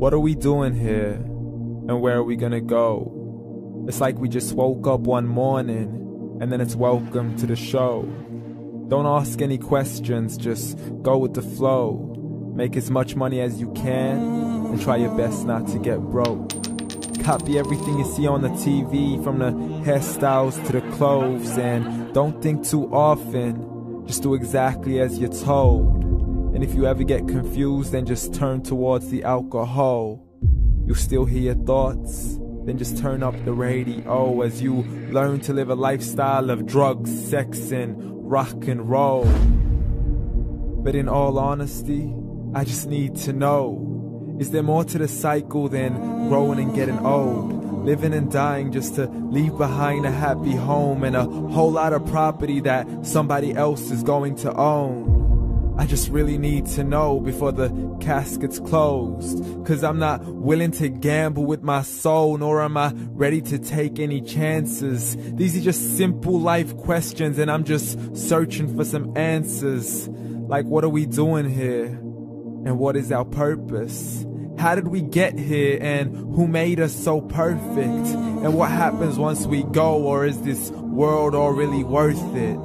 What are we doing here? And where are we gonna go? It's like we just woke up one morning and then it's welcome to the show. Don't ask any questions, just go with the flow. Make as much money as you can and try your best not to get broke. Copy everything you see on the TV, from the hairstyles to the clothes, and don't think too often, just do exactly as you're told. And if you ever get confused, then just turn towards the alcohol. You'll still hear your thoughts, then just turn up the radio as you learn to live a lifestyle of drugs, sex, and rock and roll. But in all honesty, I just need to know, is there more to the cycle than growing and getting old? Living and dying just to leave behind a happy home and a whole lot of property that somebody else is going to own. I just really need to know before the casket's closed, 'cause I'm not willing to gamble with my soul, nor am I ready to take any chances. These are just simple life questions and I'm just searching for some answers. Like, what are we doing here? And what is our purpose? How did we get here, and who made us so perfect? And what happens once we go, or is this world all really worth it?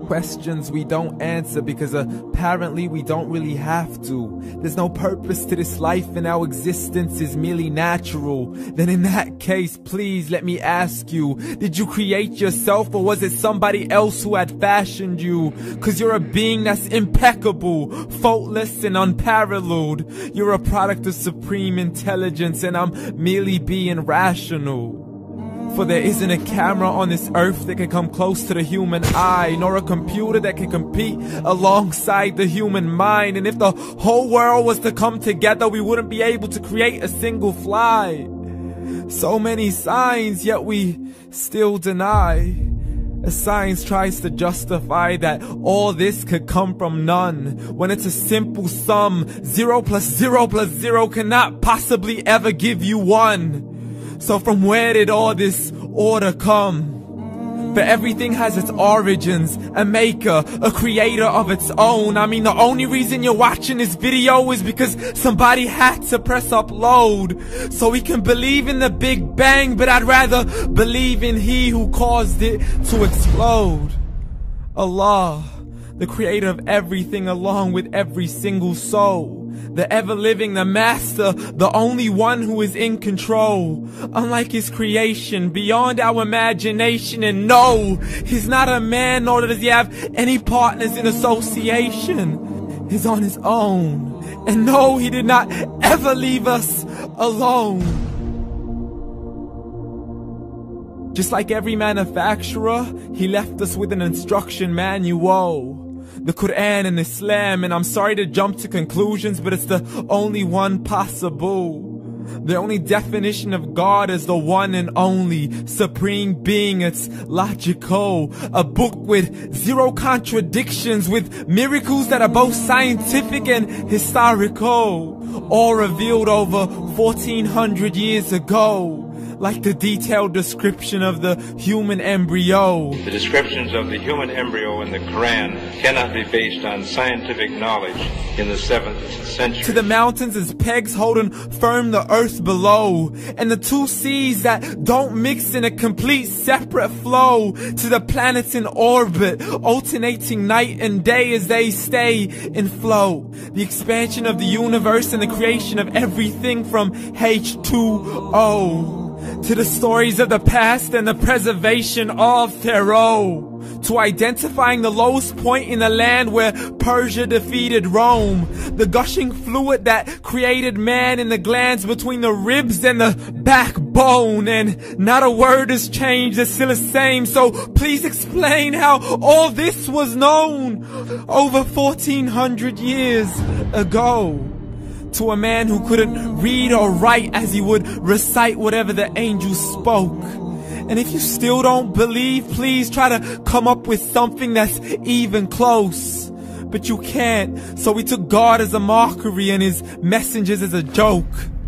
Questions we don't answer because apparently we don't really have to. There's no purpose to this life and our existence is merely natural. Then in that case, please let me ask you, did you create yourself, or was it somebody else who had fashioned you? 'Cause you're a being that's impeccable, faultless and unparalleled. You're a product of supreme intelligence and I'm merely being rational. For there isn't a camera on this earth that can come close to the human eye, nor a computer that can compete alongside the human mind. And if the whole world was to come together, we wouldn't be able to create a single fly. So many signs, yet we still deny. As science tries to justify that all this could come from none, when it's a simple sum. 0 plus 0 plus 0 cannot possibly ever give you 1. So from where did all this order come? For everything has its origins, a maker, a creator of its own. I mean, the only reason you're watching this video is because somebody had to press upload. So we can believe in the Big Bang, but I'd rather believe in He who caused it to explode. Allah, the creator of everything along with every single soul. The ever-living, the master, the only one who is in control. Unlike his creation, beyond our imagination. And no, he's not a man, nor does he have any partners in association. He's on his own. And no, he did not ever leave us alone. Just like every manufacturer, he left us with an instruction manual. The Quran and Islam, and I'm sorry to jump to conclusions, but it's the only one possible. The only definition of God is the one and only supreme being. It's logical, a book with 0 contradictions, with miracles that are both scientific and historical, all revealed over 1400 years ago. Like the detailed description of the human embryo. The descriptions of the human embryo in the Quran cannot be based on scientific knowledge in the 7th century. To the mountains as pegs holding firm the earth below, and the 2 seas that don't mix in a complete separate flow. To the planets in orbit, alternating night and day as they stay in flow. The expansion of the universe and the creation of everything from H2O. To the stories of the past and the preservation of Pharaoh. To identifying the lowest point in the land where Persia defeated Rome. The gushing fluid that created man in the glands between the ribs and the backbone. And not a word has changed, it's still the same. So please explain how all this was known over 1400 years ago. To a man who couldn't read or write, as he would recite whatever the angels spoke. And if you still don't believe, please try to come up with something that's even close. But you can't, so we took God as a mockery and his messengers as a joke.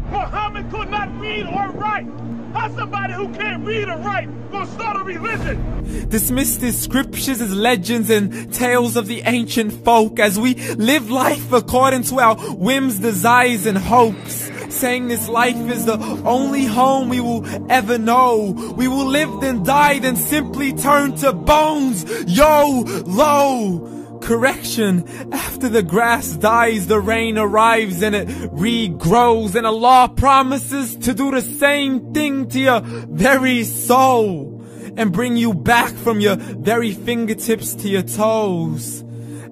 Muhammad could not read or write. How's somebody who can't read or write gonna start a religion? Dismiss his scriptures as legends and tales of the ancient folk, as we live life according to our whims, desires, and hopes. saying this life is the only home we will ever know. We will live then die, then simply turn to bones. YOLO! Correction, after the grass dies, the rain arrives and it regrows, and Allah promises to do the same thing to your very soul and bring you back from your very fingertips to your toes,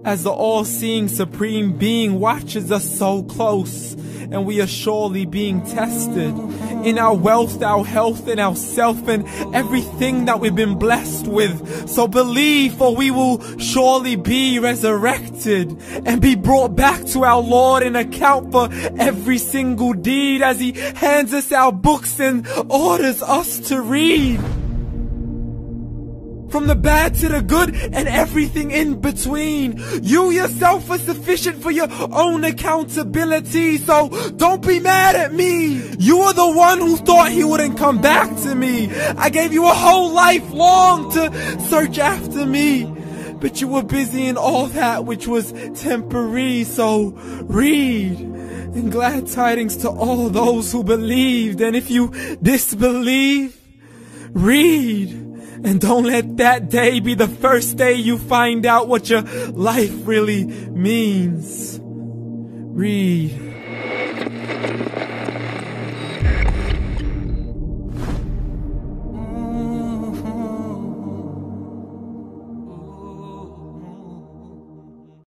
as the all-seeing supreme being watches us so close, and we are surely being tested in our wealth, our health, and our self, and everything that we've been blessed with. So believe, for we will surely be resurrected and be brought back to our Lord and account for every single deed, as He hands us our books and orders us to read. From the bad to the good and everything in between. You yourself are sufficient for your own accountability, so don't be mad at me. You are the one who thought He wouldn't come back to me. I gave you a whole life long to search after me, but you were busy in all that which was temporary. So read, and glad tidings to all those who believed. And if you disbelieve, read. And don't let that day be the first day you find out what your life really means. Read.